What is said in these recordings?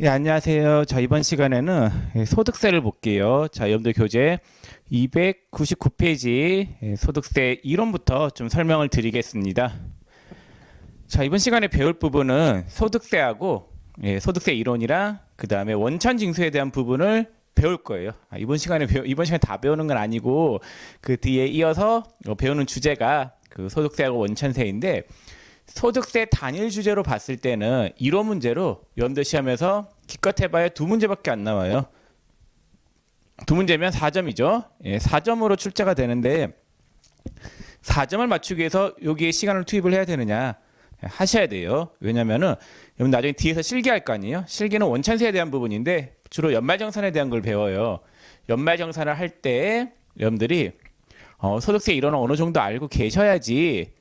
예, 안녕하세요. 자, 이번 시간에는 소득세를 볼게요. 자, 여러분들 교재 299페이지 소득세 이론부터 좀 설명을 드리겠습니다. 자, 이번 시간에 배울 부분은 소득세하고 소득세 이론이랑 그 다음에 원천징수에 대한 부분을 배울 거예요. 이번 시간에 다 배우는 건 아니고 그 뒤에 이어서 배우는 주제가 그 소득세하고 원천세인데, 소득세 단일 주제로 봤을 때는 이론 문제로 연대 시험에서 기껏 해봐야 두 문제밖에 안 나와요. 두 문제면 4점이죠. 4점으로 출제가 되는데 4점을 맞추기 위해서 여기에 시간을 투입을 해야 되느냐? 하셔야 돼요. 왜냐면은 여러분 나중에 뒤에서 실기할 거 아니에요? 실기는 원천세에 대한 부분인데 주로 연말정산에 대한 걸 배워요. 연말정산을 할 때 여러분들이 소득세 이론을 어느 정도 알고 계셔야지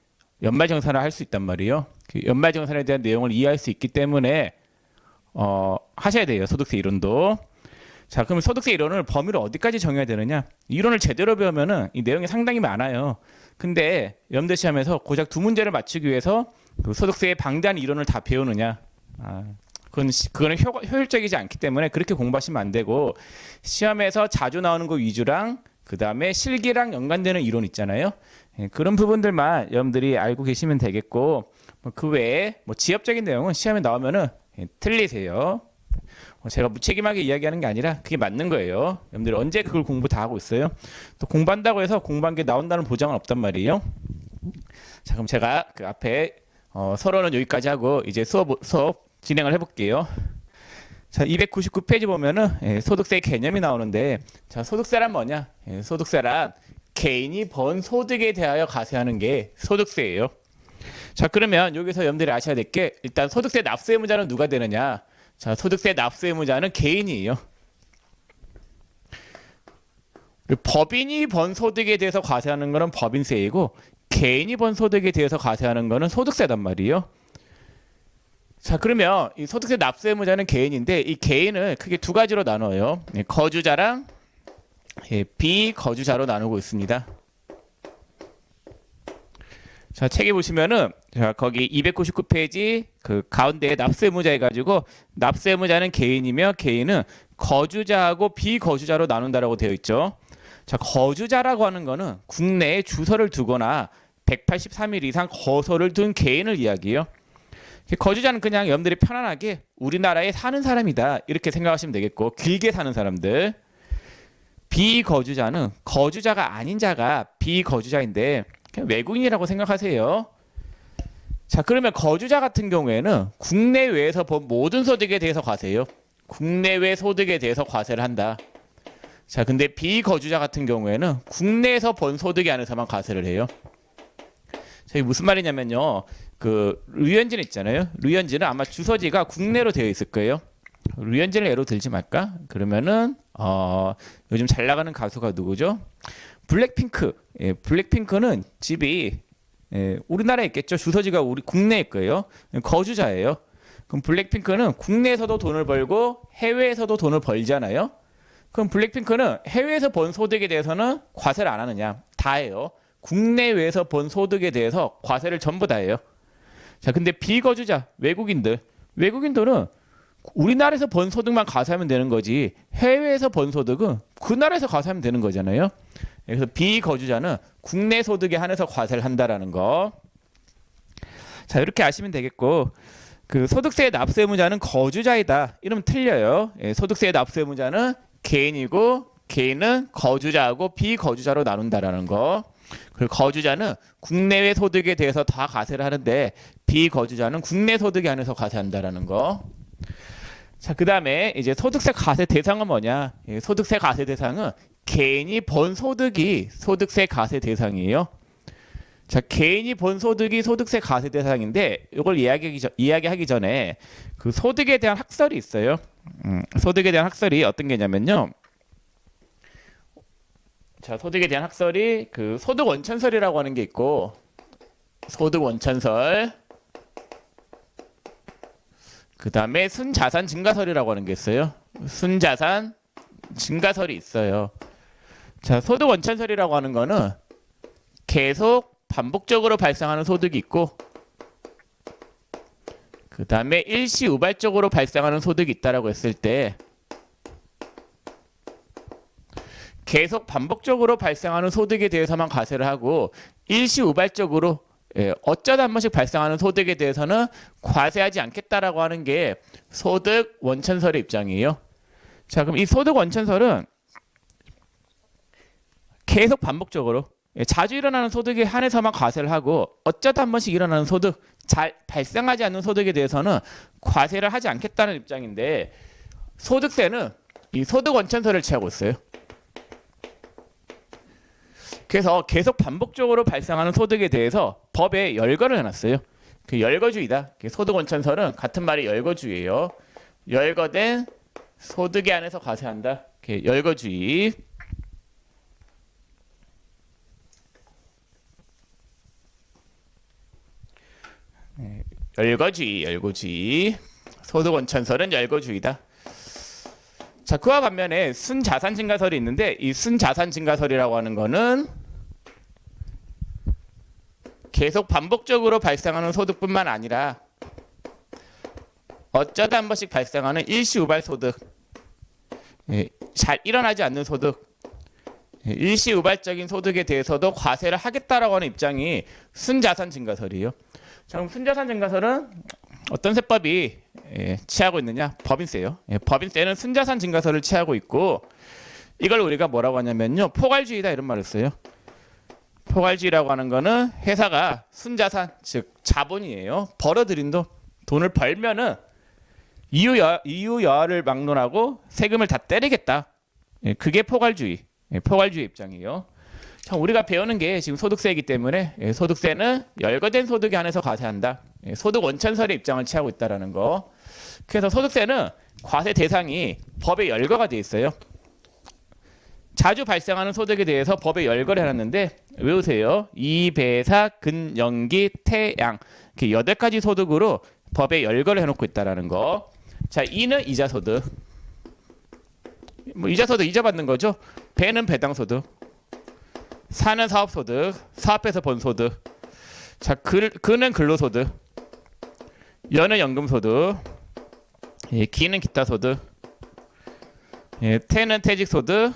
연말정산을 할 수 있단 말이에요. 그 연말정산에 대한 내용을 이해할 수 있기 때문에 하셔야 돼요. 소득세 이론도. 자, 그럼 소득세 이론을 범위를 어디까지 정해야 되느냐? 이론을 제대로 배우면은 이 내용이 상당히 많아요. 근데 연대 시험에서 고작 두 문제를 맞추기 위해서 그 소득세의 방대한 이론을 다 배우느냐? 그거는 효율적이지 않기 때문에 그렇게 공부하시면 안 되고, 시험에서 자주 나오는 거 위주랑 그 다음에 실기랑 연관되는 이론 있잖아요. 그런 부분들만 여러분들이 알고 계시면 되겠고, 그 외에 지엽적인 내용은 시험에 나오면은 틀리세요. 제가 무책임하게 이야기하는 게 아니라 그게 맞는 거예요. 여러분들이 언제 그걸 공부 다 하고 있어요? 또 공부한다고 해서 공부한 게 나온다는 보장은 없단 말이에요. 자, 그럼 제가 그 앞에 서론은 여기까지 하고 이제 수업 진행을 해볼게요. 자, 299페이지 보면은 소득세 개념이 나오는데, 자, 소득세란 뭐냐? 소득세란 개인이 번 소득에 대하여 과세하는 게 소득세예요. 자, 그러면 여기서 여러분들이 아셔야 될 게, 일단 소득세 납세 의무자는 누가 되느냐? 자, 소득세 납세 의무자는 개인이에요. 법인이 번 소득에 대해서 과세하는 거는 법인세이고, 개인이 번 소득에 대해서 과세하는 거는 소득세단 말이에요. 자, 그러면 이 소득세 납세 의무자는 개인인데, 이 개인을 크게 두 가지로 나눠요. 거주자랑 비거주자로 나누고 있습니다. 자, 책에 보시면은, 자, 거기 299페이지 그 가운데에 납세 의무자 해가지고, 납세 의무자는 개인이며 개인은 거주자하고 비거주자로 나눈다라고 되어 있죠. 자, 거주자라고 하는 거는 국내에 주소를 두거나 183일 이상 거소를 둔 개인을 이야기해요. 거주자는 그냥 여러분들이 편안하게 우리나라에 사는 사람이다 이렇게 생각하시면 되겠고, 길게 사는 사람들. 비거주자는 거주자가 아닌 자가 비거주자인데 그냥 외국인이라고 생각하세요. 자, 그러면 거주자 같은 경우에는 국내외에서 본 모든 소득에 대해서 과세해요. 국내외 소득에 대해서 과세를 한다. 자, 근데 비거주자 같은 경우에는 국내에서 본 소득에 안에서만 과세를 해요. 자, 이게 무슨 말이냐면요, 그 류현진 있잖아요. 류현진은 아마 주소지가 국내로 되어 있을 거예요. 류현진을 예로 들지 말까? 그러면은 요즘 잘 나가는 가수가 누구죠? 블랙핑크. 블랙핑크는 집이 우리나라에 있겠죠. 주소지가 우리 국내일 거예요. 거주자예요. 그럼 블랙핑크는 국내에서도 돈을 벌고 해외에서도 돈을 벌잖아요. 그럼 블랙핑크는 해외에서 번 소득에 대해서는 과세를 안 하느냐? 다 해요. 국내외에서 번 소득에 대해서 과세를 전부 다 해요. 자, 근데 비거주자, 외국인들은 우리나라에서 번 소득만 과세하면 되는 거지, 해외에서 번 소득은 그 나라에서 과세하면 되는 거잖아요. 그래서 비거주자는 국내 소득에 한해서 과세를 한다라는 거. 자, 이렇게 아시면 되겠고, 그 소득세 납세 의무자는 거주자이다 이러면 틀려요. 소득세 납세 의무자는 개인이고 개인은 거주자하고 비거주자로 나눈다라는 거. 그리고 거주자는 국내외 소득에 대해서 다 과세를 하는데 비거주자는 국내 소득에 한해서 과세한다라는 거. 자, 그 다음에 이제 소득세 과세 대상은 뭐냐? 소득세 과세 대상은 개인이 번 소득이 소득세 과세 대상이에요. 자, 개인이 번 소득이 소득세 과세 대상인데, 이걸 이야기하기 전에 그 소득에 대한 학설이 있어요. 소득에 대한 학설이 어떤 게냐면요. 자, 소득에 대한 학설이 그 소득 원천설이라고 하는 게 있고, 소득 원천설, 그 다음에 순자산 증가설이라고 하는 게 있어요. 순자산 증가설이 있어요. 자, 소득 원천설이라고 하는 거는 계속 반복적으로 발생하는 소득이 있고, 그 그 다음에 일시우발적으로 발생하는 소득이 있다라고 했을 때 계속 반복적으로 발생하는 소득에 대해서만 과세를 하고 일시우발적으로 어쩌다 한 번씩 발생하는 소득에 대해서는 과세하지 않겠다라고 하는 게 소득 원천설의 입장이에요. 자, 그럼 이 소득 원천설은 계속 반복적으로 자주 일어나는 소득에 한해서만 과세를 하고 어쩌다 한 번씩 일어나는 소득, 잘 발생하지 않는 소득에 대해서는 과세를 하지 않겠다는 입장인데 소득세는 이 소득 원천설을 취하고 있어요. 그래서 계속 반복적으로 발생하는 소득에 대해서 법에 열거를 해놨어요. 그 열거주의다. 소득 원천설은 같은 말이 열거주의예요. 열거된 소득에 한해서 과세한다. 열거주의. 열거주의. 소득 원천설은 열거주의다. 자, 그와 반면에 순자산 증가설이 있는데 이 순자산 증가설이라고 하는 거는 계속 반복적으로 발생하는 소득뿐만 아니라 어쩌다 한 번씩 발생하는 일시우발 소득, 잘 일어나지 않는 소득, 일시우발적인 소득에 대해서도 과세를 하겠다라고 하는 입장이 순자산 증가설이에요. 자, 그럼 순자산 증가설은 어떤 세법이 취하고 있느냐? 법인세요. 법인세는 순자산 증가설을 취하고 있고 이걸 우리가 뭐라고 하냐면요, 포괄주의다 이런 말을 써요. 포괄주의라고 하는 거는 회사가 순자산, 즉 자본이에요. 벌어들인 돈을 벌면은 이유여하를 막론하고 세금을 다 때리겠다. 그게 포괄주의 입장이에요. 자, 우리가 배우는 게 지금 소득세이기 때문에 소득세는 열거된 소득에 한해서 과세한다. 소득 원천설의 입장을 취하고 있다라는 거. 그래서 소득세는 과세 대상이 법에 열거가 돼 있어요. 자주 발생하는 소득에 대해서 법에 열거를 해놨는데 외우세요. 이배사, 근연기, 태양 이렇게 8가지 소득으로 법에 열거를 해놓고 있다라는 거. 자, 이는 이자소득. 이자소득 이자 받는 거죠. 배는 배당소득. 사는 사업소득, 사업에서 번 소득. 자, 근은 근로소득. 연은 연금소득. 기는 기타소득. 태는 퇴직소득.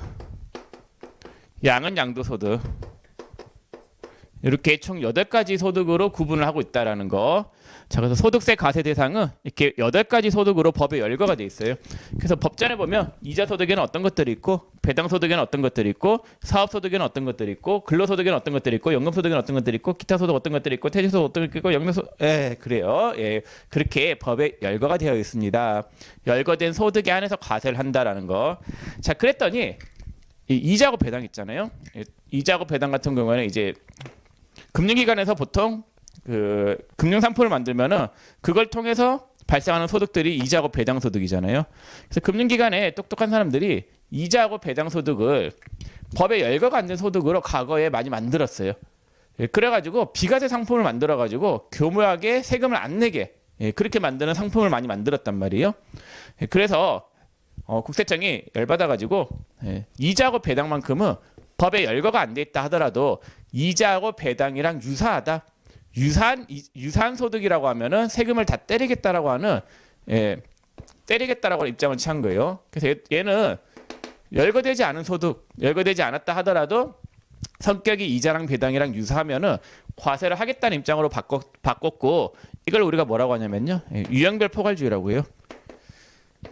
양은 양도소득. 이렇게 총 8가지 소득으로 구분을 하고 있다라는 거. 자, 그래서 소득세 과세 대상은 이렇게 8가지 소득으로 법에 열거가 돼 있어요. 그래서 법전에 보면 이자소득에는 어떤 것들이 있고, 배당소득에는 어떤 것들이 있고, 사업소득에는 어떤 것들이 있고, 근로소득에는 어떤 것들이 있고, 연금소득에는 어떤 것들이 있고, 기타소득 어떤 것들이 있고, 퇴직소득 어떤 것들이 있고, 영면소득, 그래요. 그렇게 법에 열거가 되어 있습니다. 열거된 소득에 한해서 과세를 한다라는 거. 자, 그랬더니 이 이자고 배당 있잖아요. 이자고 배당 같은 경우에는 이제 금융기관에서 보통 그 금융 상품을 만들면은 그걸 통해서 발생하는 소득들이 이자고 배당 소득이잖아요. 그래서 금융기관에 똑똑한 사람들이 이자고 배당 소득을 법에 열거가 안 된 소득으로 과거에 많이 만들었어요. 그래가지고 비과세 상품을 만들어가지고 교묘하게 세금을 안 내게 그렇게 만드는 상품을 많이 만들었단 말이에요. 그래서 국세청이 열받아가지고 이자고 배당만큼은 법에 열거가 안 돼 있다 하더라도 이자하고 배당이랑 유사하다. 유사한 소득이라고 하면은 세금을 다 때리겠다라고 하는 때리겠다라고 하는 입장을 취한 거예요. 그래서 얘는 열거되지 않은 소득, 열거되지 않았다 하더라도 성격이 이자랑 배당이랑 유사하면은 과세를 하겠다는 입장으로 바꿨고 이걸 우리가 뭐라고 하냐면요, 유형별 포괄주의라고 해요.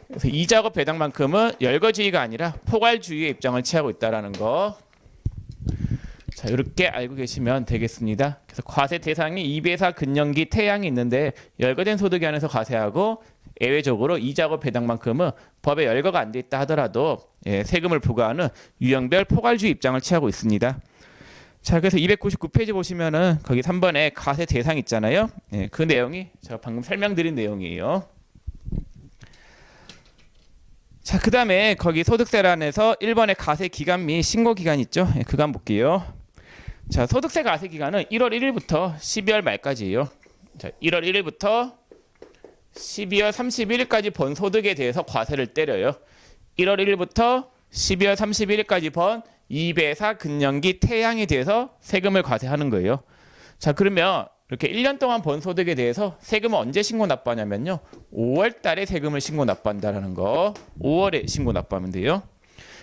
그래서 이자고 배당만큼은 열거주의가 아니라 포괄주의의 입장을 취하고 있다라는 거. 자, 이렇게 알고 계시면 되겠습니다. 그래서 과세 대상이 이배사, 근연기, 태양이 있는데 열거된 소득에 한해서 과세하고 예외적으로 이자고 배당만큼은 법에 열거가 안 돼 있다 하더라도 세금을 부과하는 유형별 포괄주의 입장을 취하고 있습니다. 자, 그래서 299페이지 보시면은 거기 3번에 과세 대상 있잖아요. 그 내용이 제가 방금 설명드린 내용이에요. 자, 그 다음에 거기 소득세란에서 1번에 과세 기간 및 신고 기간 있죠. 그거 한번 볼게요. 자, 소득세 과세 기간은 1월 1일부터 12월 말까지예요. 자, 1월 1일부터 12월 31일까지 번 소득에 대해서 과세를 때려요. 1월 1일부터 12월 31일까지 번 이배사, 근연기, 태양에 대해서 세금을 과세하는 거예요. 자, 그러면 이렇게 1년 동안 번 소득에 대해서 세금을 언제 신고 납부하냐면요. 5월 달에 세금을 신고 납부한다라는 거. 5월에 신고 납부하면 돼요.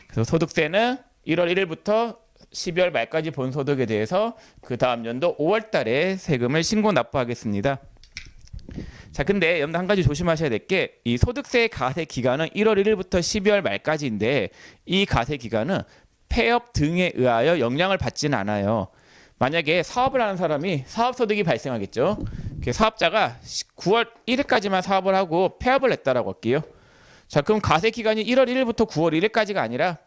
그래서 소득세는 1월 1일부터 12월 말까지 본 소득에 대해서 그 다음 연도 5월 달에 세금을 신고 납부하겠습니다. 자, 근데 여러분들 한 가지 조심하셔야 될 게 이 소득세 가세 기간은 1월 1일부터 12월 말까지인데 이 가세 기간은 폐업 등에 의하여 영향을 받지는 않아요. 만약에 사업을 하는 사람이 사업소득이 발생하겠죠. 사업자가 9월 1일까지만 사업을 하고 폐업을 했다라고 할게요. 자, 그럼 가세 기간이 1월 1일부터 9월 1일까지가 아니라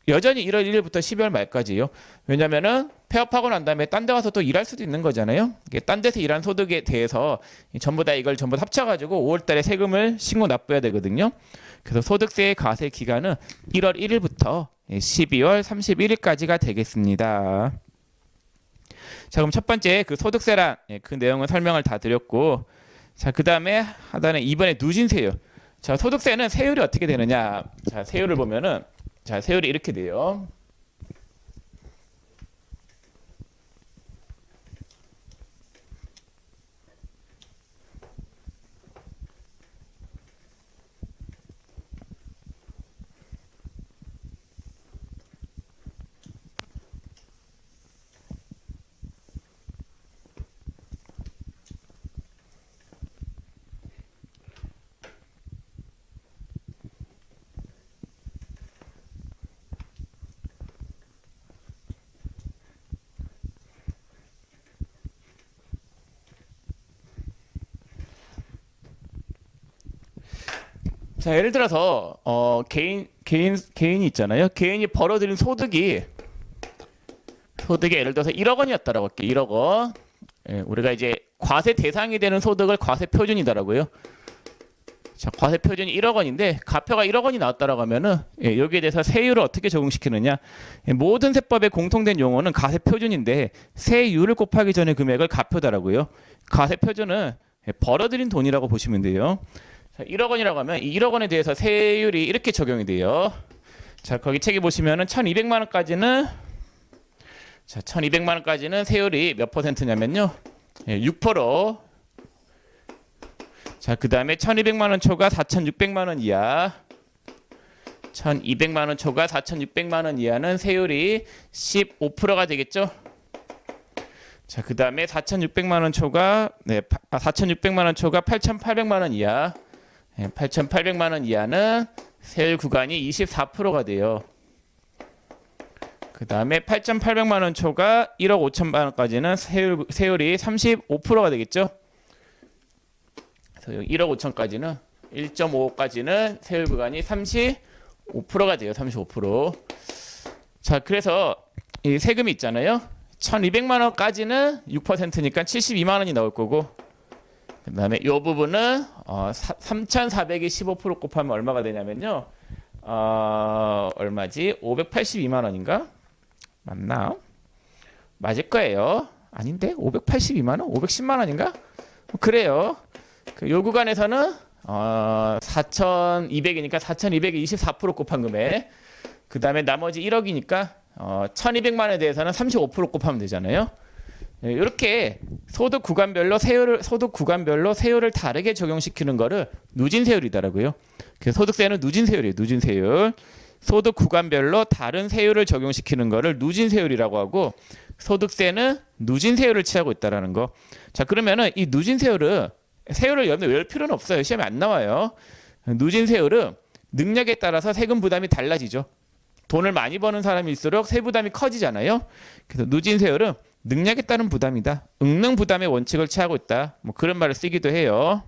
여전히 1월 1일부터 12월 말까지예요. 왜냐면은 폐업하고 난 다음에 딴 데 가서 또 일할 수도 있는 거잖아요. 딴 데서 일한 소득에 대해서 전부 다 이걸 전부 합쳐가지고 5월 달에 세금을 신고 납부해야 되거든요. 그래서 소득세의 가세 기간은 1월 1일부터 12월 31일까지가 되겠습니다. 자, 그럼 첫 번째 그 소득세란 그 내용은 설명을 다 드렸고, 자, 그 다음에 하단에 이번에 누진세율. 자, 소득세는 세율이 어떻게 되느냐. 자, 세율을 보면은 자, 세율이 이렇게 돼요. 자, 예를 들어서 개인이 있잖아요. 개인이 벌어들인 소득이 예를 들어서 1억 원이었다라고 할게요. 1억 원. 우리가 이제 과세 대상이 되는 소득을 과세 표준이다라고요. 자, 과세 표준이 1억 원인데 가표가 1억 원이 나왔다라고 하면은 여기에 대해서 세율을 어떻게 적용시키느냐? 모든 세법의 공통된 용어는 가세 표준인데 세율을 곱하기 전에 금액을 가표다라고요. 가세 표준은 벌어들인 돈이라고 보시면 돼요. 자, 1억 원이라고 하면 이 1억 원에 대해서 세율이 이렇게 적용이 돼요. 자, 거기 책에 보시면은 1,200만 원까지는 자, 1,200만 원까지는 세율이 몇 퍼센트냐면요. 6%. 자, 그다음에 1,200만 원 초과 4,600만 원 이하. 1,200만 원 초과 4,600만 원 이하는 세율이 15%가 되겠죠. 자, 그다음에 4,600만 원 초과 4,600만 원 초과 8,800만 원 이하. 8,800만 원 이하는 세율 구간이 24%가 돼요. 그 다음에 8,800만 원 초과 1억 5천만 원까지는 세율이 35%가 되겠죠. 그래서 1억 5천까지는 1.5까지는 세율 구간이 35%가 돼요. 35%. 자, 그래서 이 세금이 있잖아요. 1,200만 원까지는 6%니까 72만 원이 나올 거고, 그 다음에 이 부분은 3,400이 15% 곱하면 얼마가 되냐면요. 얼마지? 582만 원인가? 맞나? 맞을 거예요. 아닌데? 582만 원? 510만 원인가? 그래요. 요 구간에서는 4,200이니까 4,200이 24% 곱한 금액. 그 다음에 나머지 1억이니까 1,200만 원에 대해서는 35% 곱하면 되잖아요. 이렇게 소득 구간별로 세율을 다르게 적용시키는 거를 누진세율이더라고요. 그래서 소득세는 누진세율이에요. 누진세율. 소득 구간별로 다른 세율을 적용시키는 거를 누진세율이라고 하고, 소득세는 누진세율을 취하고 있다라는 거. 자, 그러면은 이 누진세율을 여러분들 외울 필요는 없어요. 시험에 안 나와요. 누진세율은 능력에 따라서 세금 부담이 달라지죠. 돈을 많이 버는 사람일수록 세부담이 커지잖아요. 그래서 누진세율은 능력에 따른 부담이다. 응능 부담의 원칙을 취하고 있다. 뭐 그런 말을 쓰기도 해요.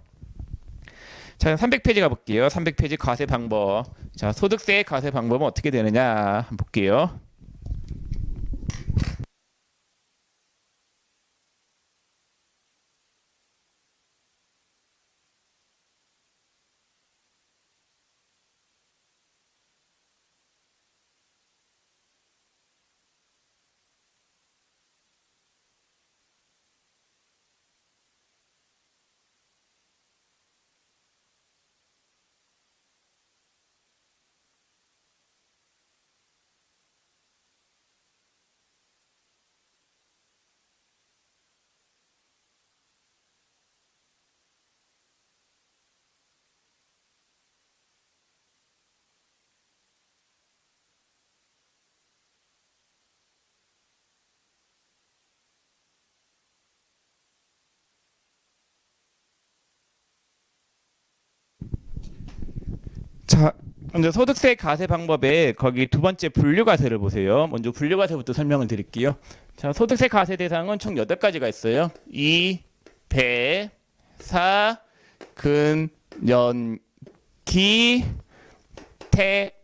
자, 300페이지 가볼게요. 300페이지 과세 방법. 자, 소득세의 과세 방법은 어떻게 되느냐 한번 볼게요. 자, 먼저 소득세 가세 방법에 거기 두 번째 분류가세를 보세요. 먼저 분류가세부터 설명을 드릴게요. 자, 소득세 가세 대상은 총 8가지가 있어요. 이, 배, 사, 근, 연, 기, 태,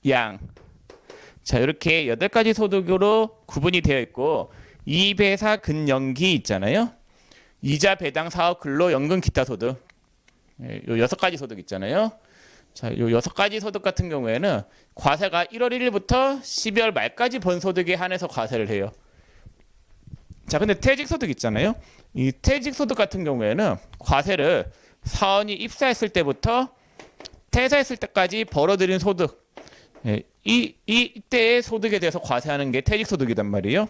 양. 자, 이렇게 8가지 소득으로 구분이 되어 있고 이, 배, 사, 근, 연, 기 있잖아요. 이자, 배당, 사업, 근로, 연금, 기타 소득. 요 6가지 소득 있잖아요. 자, 요 6가지 소득 같은 경우에는 과세가 1월 1일부터 12월 말까지 번 소득에 한해서 과세를 해요. 자, 근데 퇴직 소득 있잖아요. 이 퇴직 소득 같은 경우에는 과세를 사원이 입사했을 때부터 퇴사했을 때까지 벌어들인 소득, 이때의 소득에 대해서 과세하는 게 퇴직 소득이란 말이에요.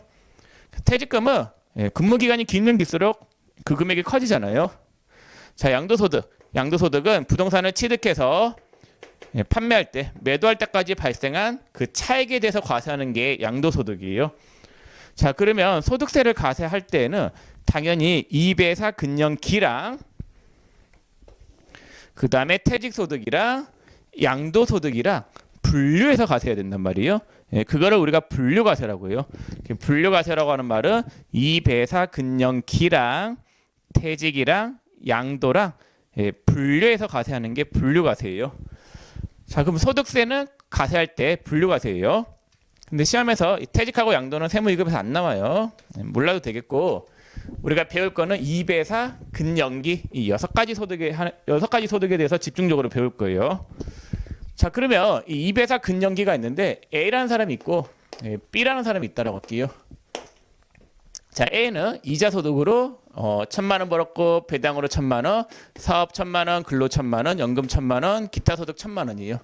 퇴직금은 근무 기간이 길면 길수록 그 금액이 커지잖아요. 자, 양도소득. 양도소득은 부동산을 취득해서 판매할 때, 매도할 때까지 발생한 그 차익에 대해서 과세하는 게 양도소득이에요. 자, 그러면 소득세를 과세할 때는 당연히 이배사 근연기랑 그 다음에 퇴직소득이랑 양도소득이랑 분류해서 과세해야 된단 말이에요. 그거를 우리가 분류과세라고 해요. 분류과세라고 하는 말은 이배사 근연기랑 퇴직이랑 양도랑 분류해서 과세하는 게 분류과세예요. 자, 그럼 소득세는 과세할 때 분류과세예요. 근데 시험에서 퇴직하고 양도는 세무이급에서 안 나와요. 몰라도 되겠고 우리가 배울 거는 이배사 근연기 이 6가지 소득에 대해서 집중적으로 배울 거예요. 자, 그러면 이 이배사 근연기가 있는데 A라는 사람이 있고 B라는 사람이 있다라고 할게요. 자, A는 이자 소득으로 1,000만 원 벌었고 배당으로 1,000만 원, 사업 1,000만 원, 근로 1,000만 원, 연금 1,000만 원, 기타 소득 1,000만 원이에요.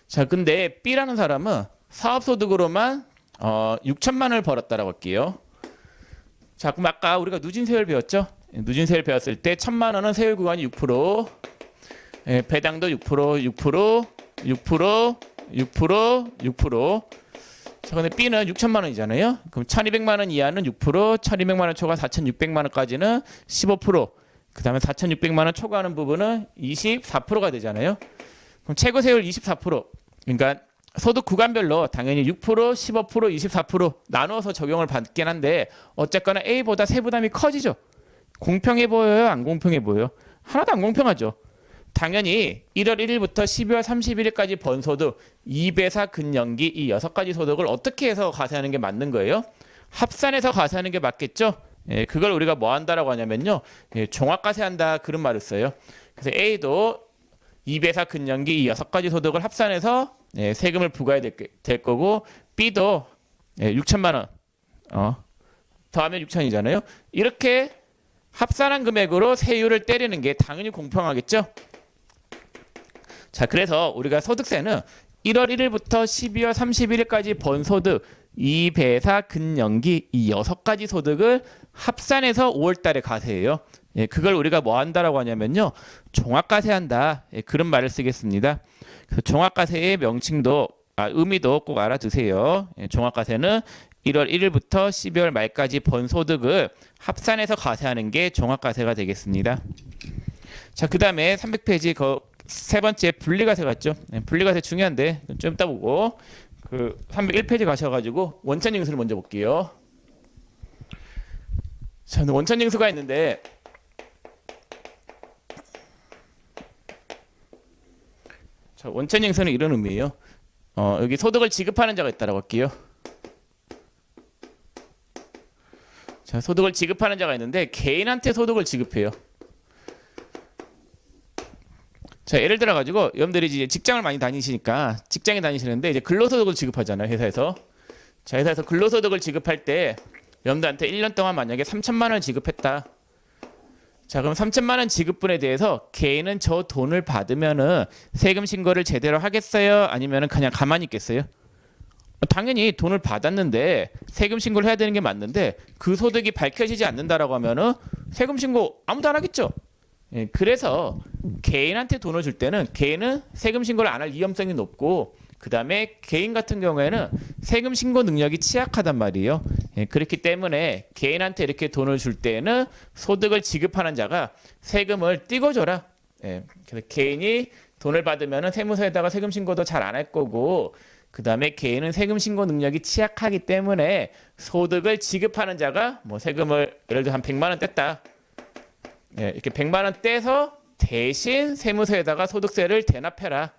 자, 근데 B라는 사람은 사업 소득으로만 6,000만 원을 벌었다라고 할게요. 자, 그럼 아까 우리가 누진세율 배웠죠? 누진세율 배웠을 때 1,000만 원은 세율 구간이 6%, 배당도 6%, 6%, 6%, 6%, 6%. 자, 근데 B는 6천만 원이잖아요. 그럼 1,200만 원 이하는 6%, 1,200만 원 초과 4,600만 원까지는 15%, 그 다음에 4,600만 원 초과하는 부분은 24%가 되잖아요. 그럼 최고세율 24%. 그러니까 소득 구간별로 당연히 6%, 15%, 24% 나누어서 적용을 받긴 한데 어쨌거나 A보다 세부담이 커지죠. 공평해 보여요? 안 공평해 보여요? 하나도 안 공평하죠. 당연히 1월 1일부터 12월 31일까지 번 소득, 이배사 근연기 이 6가지 소득을 어떻게 해서 과세하는 게 맞는 거예요? 합산해서 과세하는 게 맞겠죠? 그걸 우리가 뭐 한다라고 하냐면요. 종합과세한다 그런 말을 써요. 그래서 A도 이배사 근연기 이 6가지 소득을 합산해서 세금을 부과해야 될 거고 B도 6천만 원 더하면 6천이잖아요. 이렇게 합산한 금액으로 세율을 때리는 게 당연히 공평하겠죠? 자, 그래서 우리가 소득세는 1월 1일부터 12월 31일까지 번 소득, 이배사 근연기 이 6가지 소득을 합산해서 5월 달에 과세해요. 그걸 우리가 뭐 한다라고 하냐면요. 종합과세한다. 그런 말을 쓰겠습니다. 그래서 종합과세의 명칭도 의미도 꼭 알아두세요. 종합과세는 1월 1일부터 12월 말까지 번 소득을 합산해서 과세하는 게 종합과세가 되겠습니다. 자, 그 다음에 300페이지 세 번째 분리과세 같죠? 분리과세 중요한데 좀 이따 보고 그 301페이지 가셔가지고 원천징수를 먼저 볼게요. 자, 원천징수가 있는데 자, 원천징수는 이런 의미예요. 여기 소득을 지급하는 자가 있다라고 할게요. 자, 소득을 지급하는 자가 있는데 개인한테 소득을 지급해요. 자, 예를 들어 가지고 여러분들이 이제 직장을 많이 다니시니까 직장에 다니시는데 이제 근로소득을 지급하잖아요, 회사에서. 자, 회사에서 근로소득을 지급할 때 여러분들한테 1년 동안 만약에 3천만 원을 지급했다. 자, 그럼 3천만 원 지급분에 대해서 개인은 저 돈을 받으면은 세금 신고를 제대로 하겠어요? 아니면은 그냥 가만히 있겠어요? 당연히 돈을 받았는데 세금 신고를 해야 되는 게 맞는데 그 소득이 밝혀지지 않는다라고 하면은 세금 신고 아무도 안 하겠죠. 그래서 개인한테 돈을 줄 때는 개인은 세금 신고를 안 할 위험성이 높고 그 다음에 개인 같은 경우에는 세금 신고 능력이 취약하단 말이에요. 그렇기 때문에 개인한테 이렇게 돈을 줄 때는 소득을 지급하는 자가 세금을 떼고 줘라. 그래서 개인이 돈을 받으면은 세무서에다가 세금 신고도 잘 안 할 거고, 그 다음에 개인은 세금 신고 능력이 취약하기 때문에 소득을 지급하는 자가 뭐 세금을 예를 들어 한 100만 원 뗐다. 예, 이렇게 100만 원 떼서 대신 세무서에다가 소득세를 대납해라.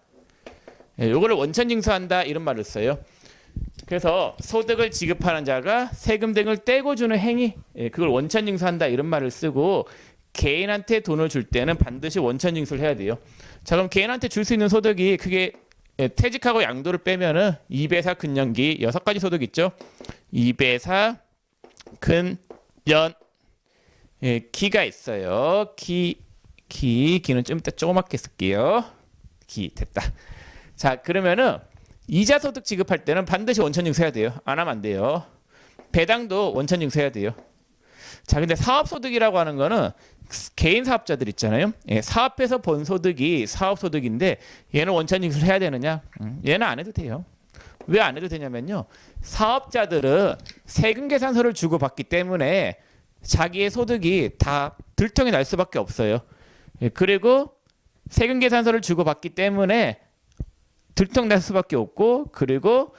예, 요거를 원천징수한다 이런 말을 써요. 그래서 소득을 지급하는 자가 세금 등을 떼고 주는 행위, 예, 그걸 원천징수한다 이런 말을 쓰고, 개인한테 돈을 줄 때는 반드시 원천징수를 해야 돼요. 자, 그럼 개인한테 줄 수 있는 소득이 그게 퇴직하고 양도를 빼면은 2배사 근년기 6가지 소득 있죠. 2배사 근년, 예, 기가 있어요. 기는 좀 이따 조그맣게 쓸게요. 기 됐다. 자, 그러면은 이자 소득 지급할 때는 반드시 원천징수 해야 돼요. 안 하면 안 돼요. 배당도 원천징수 해야 돼요. 자, 근데 사업소득이라고 하는 거는 개인 사업자들 있잖아요. 예, 사업해서 번 소득이 사업소득인데 얘는 원천징수를 해야 되느냐? 얘는 안 해도 돼요. 왜 안 해도 되냐면요. 사업자들은 세금계산서를 주고받기 때문에 자기의 소득이 다 들통이 날 수밖에 없어요. 예, 그리고 세금계산서를 주고받기 때문에 들통 날 수밖에 없고, 그리고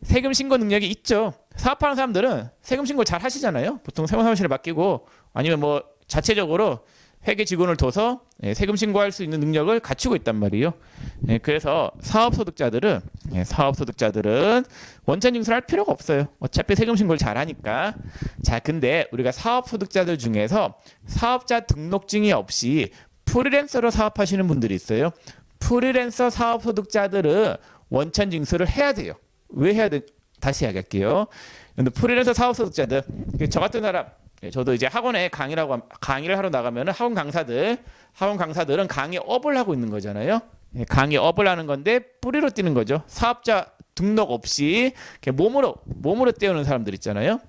세금 신고 능력이 있죠. 사업하는 사람들은 세금 신고 잘 하시잖아요. 보통 세무사무실에 맡기고 아니면 뭐 자체적으로 회계 직원을 둬서 세금 신고할 수 있는 능력을 갖추고 있단 말이에요. 그래서 사업소득자들은 원천징수를 할 필요가 없어요. 어차피 세금 신고를 잘 하니까. 자, 근데 우리가 사업소득자들 중에서 사업자 등록증이 없이 프리랜서로 사업하시는 분들이 있어요. 프리랜서 사업소득자들은 원천징수를 해야 돼요. 왜 해야 돼? 다시 이야기할게요. 근데 프리랜서 사업소득자들, 저 같은 사람, 저도 이제 학원에 강의를 하러 나가면은 학원 강사들은 강의업을 하고 있는 거잖아요. 강의업을 하는 건데 뿌리로 뛰는 거죠. 사업자 등록 없이 몸으로 떼우는 사람들 있잖아요.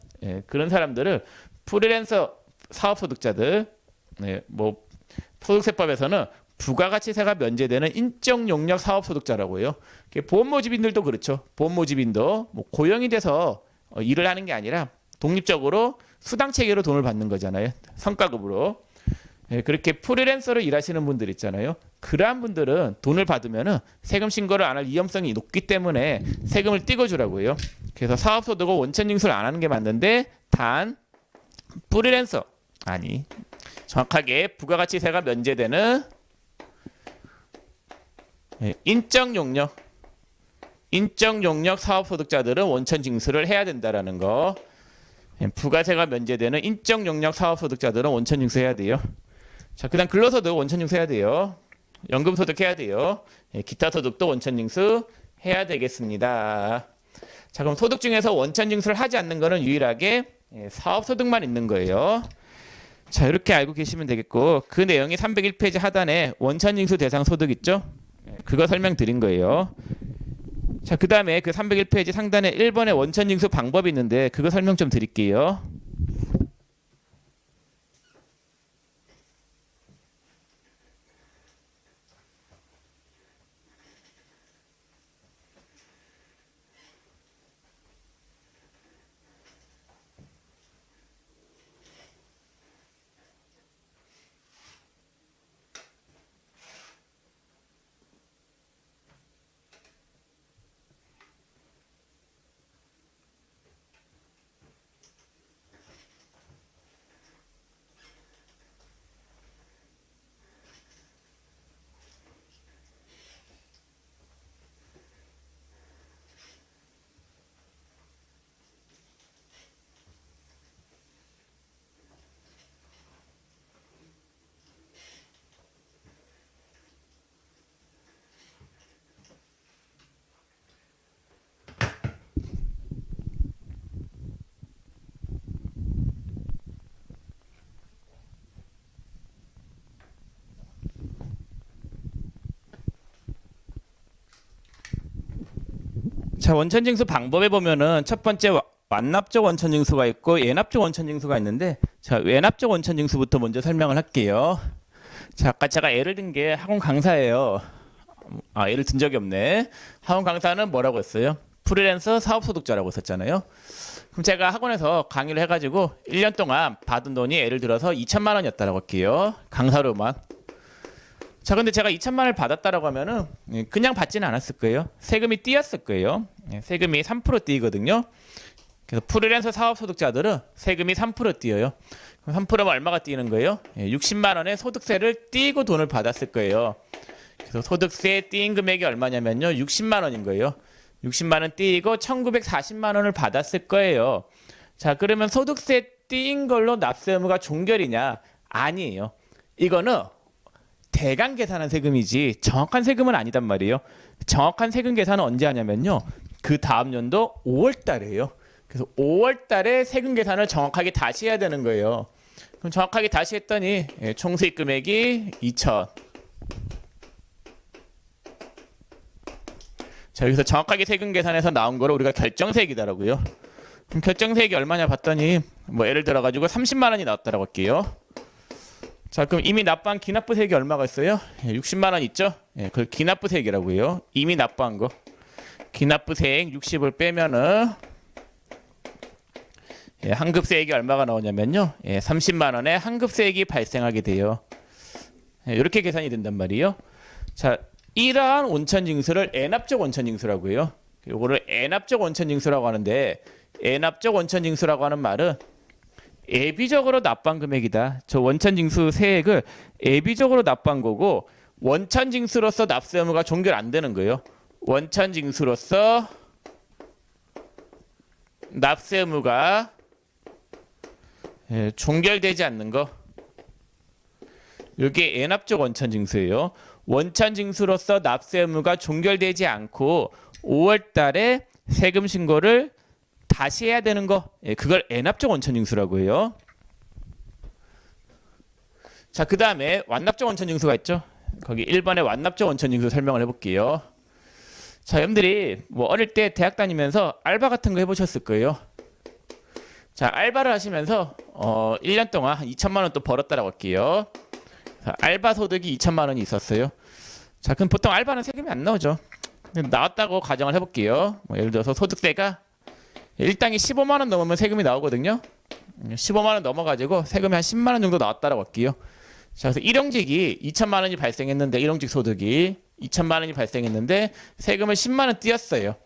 그런 사람들을 프리랜서 사업소득자들, 뭐 소득세법에서는 부가가치세가 면제되는 인적용력 사업소득자라고 해요. 보험모집인들도 그렇죠. 보험모집인도 뭐 고용이 돼서 일을 하는 게 아니라 독립적으로 수당체계로 돈을 받는 거잖아요. 성과급으로. 그렇게 프리랜서로 일하시는 분들 있잖아요. 그러한 분들은 돈을 받으면은 세금 신고를 안 할 위험성이 높기 때문에 세금을 띄워주라고 해요. 그래서 사업소득을 원천징수를 안 하는 게 맞는데, 단 프리랜서, 아니 정확하게 부가가치세가 면제되는 인적용력 사업소득자들은 원천징수를 해야 된다라는 거. 부가세가 면제되는 인적용력 사업소득자들은 원천징수해야 돼요. 자, 그다음 근로소득 원천징수해야 돼요. 연금소득 해야 돼요. 기타 소득도 원천징수 해야 되겠습니다. 자, 그럼 소득 중에서 원천징수를 하지 않는 거는 유일하게 사업소득만 있는 거예요. 자, 이렇게 알고 계시면 되겠고, 그 내용이 301페이지 하단에 원천징수 대상 소득 있죠? 그거 설명드린 거예요. 자, 그 다음에 그 301페이지 상단에 1번의 원천징수 방법이 있는데 그거 설명 좀 드릴게요. 자, 원천징수 방법에 보면은 첫 번째 완납적 원천징수가 있고 예납적 원천징수가 있는데, 자, 외납적 원천징수부터 먼저 설명을 할게요. 자, 아까 제가 예를 든 게 학원 강사예요. 예를 든 적이 없네. 학원 강사는 뭐라고 했어요? 프리랜서 사업소득자라고 썼잖아요. 그럼 제가 학원에서 강의를 해가지고 1년 동안 받은 돈이 예를 들어서 2천만 원이었다라고 할게요. 강사로만. 자, 근데 제가 2천만 원을 받았다라고 하면은 그냥 받지는 않았을 거예요. 세금이 뛰었을 거예요. 세금이 3% 뛰거든요. 그래서 프리랜서 사업소득자들은 세금이 3% 뛰어요. 그럼 3%면 얼마가 뛰는 거예요? 60만 원의 소득세를 띄고 돈을 받았을 거예요. 그래서 소득세 띄인 금액이 얼마냐면요, 60만 원인 거예요. 60만 원 띄고 1940만 원을 받았을 거예요. 자, 그러면 소득세 띄인 걸로 납세 의무가 종결이냐? 아니에요. 이거는 대강 계산한 세금이지 정확한 세금은 아니단 말이에요. 정확한 세금 계산은 언제 하냐면요, 그 다음 연도 5월 달이에요. 그래서 5월 달에 세금 계산을 정확하게 다시 해야 되는 거예요. 그럼 정확하게 다시 했더니 총수익 금액이 2천. 자, 여기서 정확하게 세금 계산해서 나온 거를 우리가 결정세액이다라고요. 그럼 결정세액이 얼마냐 봤더니 뭐 예를 들어 가지고 30만 원이 나왔다라고 할게요. 자, 그럼 이미 납부한 기납부세액이 얼마가 있어요? 60만 원 있죠? 그걸 기납부세액이라고 해요. 이미 납부한 거. 기납부세액 60을 빼면은 환급세액이 얼마가 나오냐면요, 30만 원의 환급세액이 발생하게 돼요. 이렇게 계산이 된단 말이에요. 자, 이러한 원천징수를 N압적 원천징수라고 해요. 이거를 N압적 원천징수라고 하는데, N압적 원천징수라고 하는 말은 예비적으로 납부한 금액이다. 저 원천징수 세액을 예비적으로 납부한 거고, 원천징수로서 납세 의무가 종결 안 되는 거예요. 원천징수로서 납세 의무가 종결되지 않는 거, 이게 N압적 원천징수예요. 원천징수로서 납세 의무가 종결되지 않고 5월 달에 세금 신고를 다시 해야 되는 거, 그걸 N압적 원천징수라고 해요. 자, 그 다음에 완납적 원천징수가 있죠. 거기 1번의 완납적 원천징수 설명을 해볼게요. 자, 여러분들이 뭐 어릴 때 대학 다니면서 알바 같은 거 해보셨을 거예요. 자, 알바를 하시면서 1년 동안 한 2천만 원 또 벌었다라고 할게요. 자, 알바 소득이 2천만 원이 있었어요. 자, 그럼 보통 알바는 세금이 안 나오죠. 나왔다고 가정을 해볼게요. 뭐 예를 들어서 소득세가 일당이 15만 원 넘으면 세금이 나오거든요. 15만 원 넘어가지고 세금이 한 10만 원 정도 나왔다라고 할게요. 자, 그래서 일용직이 2천만 원이 발생했는데, 일용직 소득이 2천만 원이 발생했는데 세금을 10만 원 띄었어요.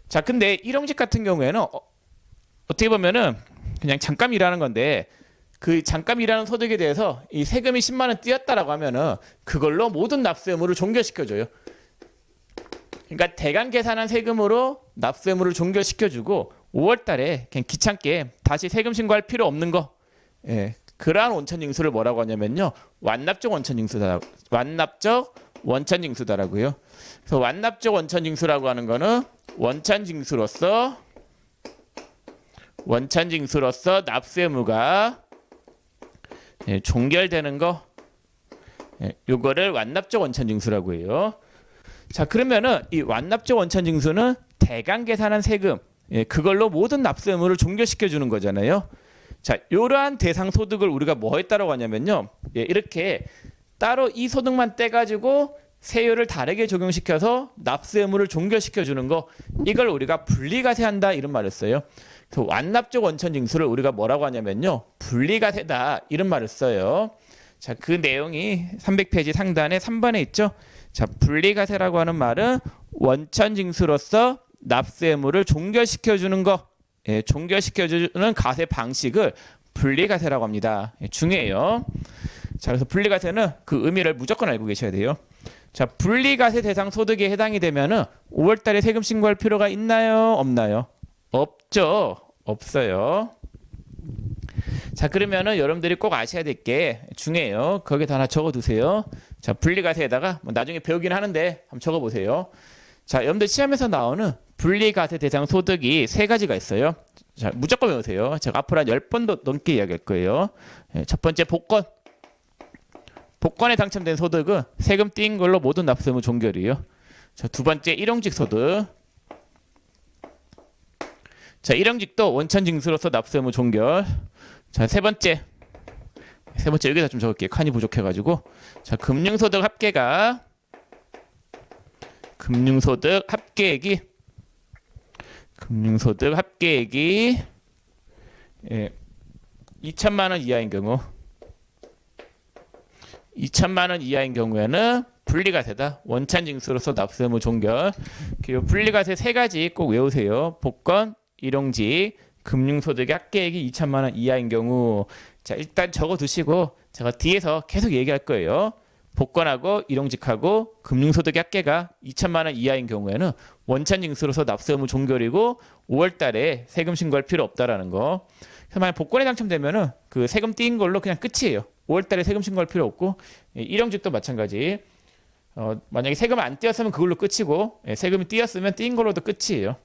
자, 근데 일용직 같은 경우에는 어떻게 보면은 그냥 잠깐 일하는 건데, 그 잠깐 일하는 소득에 대해서 이 세금이 10만 원 띄었다라고 하면은 그걸로 모든 납세 의무를 종결시켜줘요. 그러니까 대강 계산한 세금으로 납세 의무를 종결시켜주고 5월 달에 그냥 귀찮게 다시 세금 신고할 필요 없는 거, 그러한 원천징수를 뭐라고 하냐면요, 완납적 원천징수다. 완납적 원천징수다라고요. 그래서 완납적 원천징수라고 하는 거는 원천징수로서 납세 의무가 종결되는 거, 요거를 완납적 원천징수라고 해요. 자, 그러면은 이 완납적 원천징수는 대강 계산한 세금, 그걸로 모든 납세 의무를 종결시켜 주는 거잖아요. 자, 이러한 대상 소득을 우리가 뭐 했다라고 하냐면요, 이렇게 따로 이 소득만 떼가지고 세율을 다르게 적용시켜서 납세 의무를 종결시켜 주는 거, 이걸 우리가 분리과세한다 이런 말을 써요. 그래서 완납적 원천징수를 우리가 뭐라고 하냐면요, 분리과세다 이런 말을 써요. 자, 그 내용이 300페이지 상단에 3번에 있죠. 자, 분리과세라고 하는 말은 원천징수로서 납세 의무를 종결시켜 주는 거, 종결시켜 주는 과세 방식을 분리과세라고 합니다. 중요해요. 자, 그래서 분리과세는 그 의미를 무조건 알고 계셔야 돼요. 자, 분리과세 대상 소득에 해당이 되면은 5월 달에 세금 신고할 필요가 있나요? 없나요? 없죠. 없어요. 자, 그러면은 여러분들이 꼭 아셔야 될 게 중요해요. 거기다 하나 적어 두세요. 자, 분리과세에다가 뭐 나중에 배우긴 하는데 한번 적어 보세요. 자, 여러분들 시험에서 나오는 분리과세 대상 소득이 세 가지가 있어요. 자, 무조건 외우세요. 제가 앞으로 한 10번도 넘게 이야기할 거예요. 첫 번째, 복권. 복권에 당첨된 소득은 세금 띄인 걸로 모든 납세 의무 종결이에요. 자, 두 번째, 일용직 소득. 자, 일용직도 원천징수로서 납세 의무 종결. 자, 세 번째 여기다 좀 적을게요. 칸이 부족해가지고. 자, 금융소득 합계액이 2천만 원 이하인 경우, 2천만 원 이하인 경우에는 분리과세다. 원천징수로서 납세 의무 종결. 그리고 분리과세 세 가지 꼭 외우세요. 복권, 일용직, 금융소득의 합계액이 2천만 원 이하인 경우. 자, 일단 적어두시고 제가 뒤에서 계속 얘기할 거예요. 복권하고 일용직하고 금융소득의 합계가 2천만 원 이하인 경우에는 원천징수로서 납세 의무 종결이고 5월 달에 세금 신고할 필요 없다라는 거. 그래서 만약 복권에 당첨되면은 그 세금 띄인 걸로 그냥 끝이에요. 5월 달에 세금 신고할 필요 없고 일용직도 마찬가지. 만약에 세금 안 띄었으면 그걸로 끝이고 세금이 띄었으면 띄인 걸로도 끝이에요.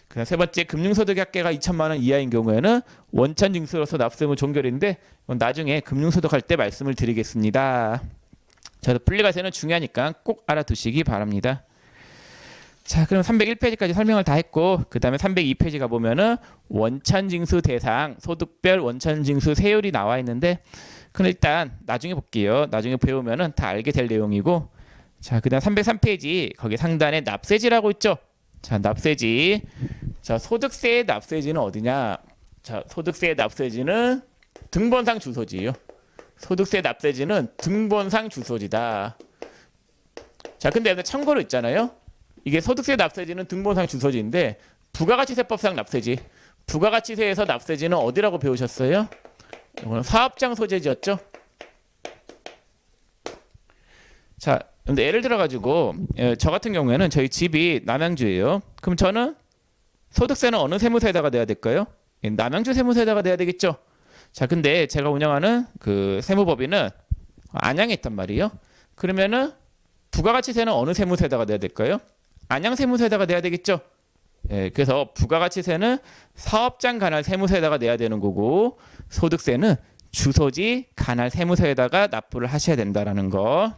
그다음 세 번째 금융소득의 합계가 2천만 원 이하인 경우에는 원천징수로서 납세 의무 종결인데 나중에 금융소득 할 때 말씀을 드리겠습니다. 자, 분리과세는 중요하니까 꼭 알아두시기 바랍니다. 자, 그럼 301페이지까지 설명을 다 했고 그 다음에 302페이지 가보면은 원천징수 대상 소득별 원천징수 세율이 나와 있는데 그럼 일단 나중에 볼게요. 나중에 배우면은 다 알게 될 내용이고 자, 그 다음 303페이지 거기 상단에 납세지라고 있죠. 자, 납세지. 자, 소득세의 납세지는 어디냐? 자, 소득세의 납세지는 등본상 주소지예요. 소득세 납세지는 등본상 주소지다. 자, 근데 여기 참고로 있잖아요. 이게 소득세 납세지는 등본상 주소지인데 부가가치세법상 납세지. 부가가치세에서 납세지는 어디라고 배우셨어요? 이거는 사업장 소재지였죠. 자, 근데 예를 들어 가지고 저 같은 경우에는 저희 집이 남양주예요. 그럼 저는 소득세는 어느 세무서에다가 내야 될까요? 남양주 세무서에다가 내야 되겠죠. 자, 근데 제가 운영하는 그 세무법인은 안양에 있단 말이에요. 그러면은 부가가치세는 어느 세무서에다가 내야 될까요? 안양 세무서에다가 내야 되겠죠. 그래서 부가가치세는 사업장 관할 세무서에다가 내야 되는 거고 소득세는 주소지 관할 세무서에다가 납부를 하셔야 된다라는 거.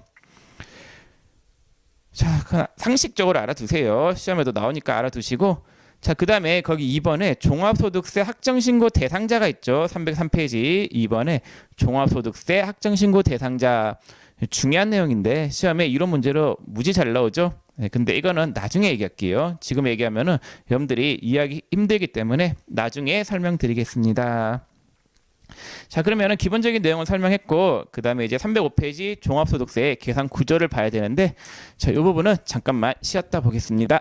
자, 상식적으로 알아두세요. 시험에도 나오니까 알아두시고 자, 그 다음에 거기 2번에 종합소득세 확정신고 대상자가 있죠. 303페이지 2번에 종합소득세 확정신고 대상자 중요한 내용인데 시험에 이론 문제로 무지 잘 나오죠. 근데 이거는 나중에 얘기할게요. 지금 얘기하면은 여러분들이 이해하기 힘들기 때문에 나중에 설명드리겠습니다. 자, 그러면은 기본적인 내용을 설명했고 그 다음에 이제 305페이지 종합소득세 계산 구조를 봐야 되는데 자, 이 부분은 잠깐만 쉬었다 보겠습니다.